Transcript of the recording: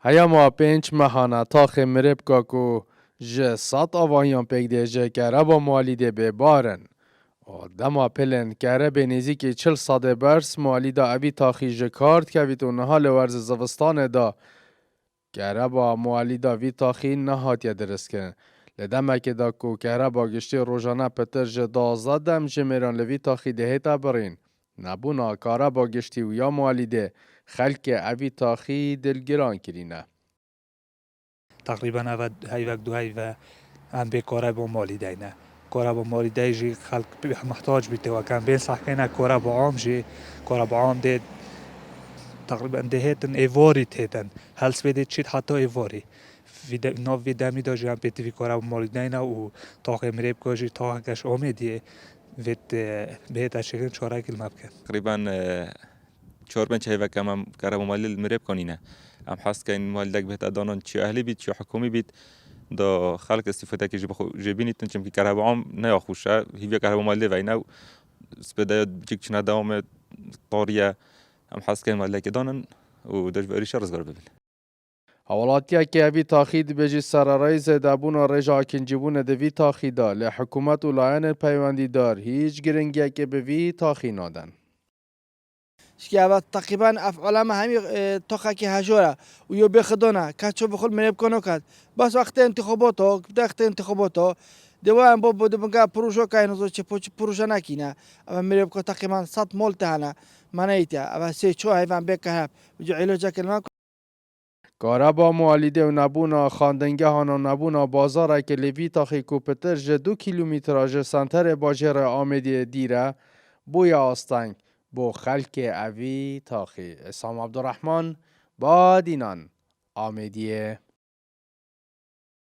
هیا ما پنج مهانه تاخ مرب کاکو جه سات آوایان پیک دیجه کره با مالی ده ببارن. دما پلن کره به نزیکی 40 ساده برس مالی دا اوی تاخی جکارد که ویتو نهال ورز زوستان دا کره با مالی دا وی تاخی نهاتیه درست کرن. لدمه که دا کو کره با گشتی روزانه پتر جه 12 دم جمیران لوی تاخی دهیتا برین. نبونا کاره با گشتی و یا مالی ده خلک اوی تاخی دلگران کرینه. تقریبا اول هیوک دو هیوه هم به کاره با مالی دینه کاره با مالی دی جی خلق محتاج بیته و کم بین سحکنه کاره با عام جی کاره با عام دی تقریبا دهیتن ایواری تیتن هلس بیده چید حتی ایواری ناو ویدمی دا جی هم بیتی وی کاره با مالی دینه و تاقه مریب که جی تاقه کش آمیدیه وید بهت اشکن 4 کیلومتر بکن تقریبا 4-5 هیوک هم کاره با مالی مریب کنینه هم حس که این مال دک بهت دانان چی اهلی بید چی حکومی بید دا خلق استفاده که جبینی تن چون که کهربا عام نه خوشه هیوی کهربا مالی و اینو سپده بچیک چنده دوام طاریه هم حس که مالی که دانن و دش بریش رزگار ببین. حوالاتیا که اوی تاخید بجی سرارای زدابون و رجا کنجبون دوی تاخیدا لحکومت و لاین پیوندی دار هیچ گرنگی که به وی تاخی نادن. شكل تقريبا أفعال ما همي تقاكي هجورة ويو بيخدونا كاتشو بخل من يبكونو كات بس وقت انتخاباته بدا وقت انتخاباته دوام بابو دبنگا پروژه کاینو زو چه پروژه نکینه اما میره بکو تقریبا 100 مول تهنا منایتا اما سه چو هیوان بکه بجو علاج کلمه کارا با موالیده و نبونا خاندنگه هانا نبونا بازاره که لیوی تاخی کوپتر جه 2 کیلومتر آجه سنتر باجر آمدی دیره بوی آستنگ بو خلک اوی تاخی. اسام عبدالرحمن با دینان آمدیه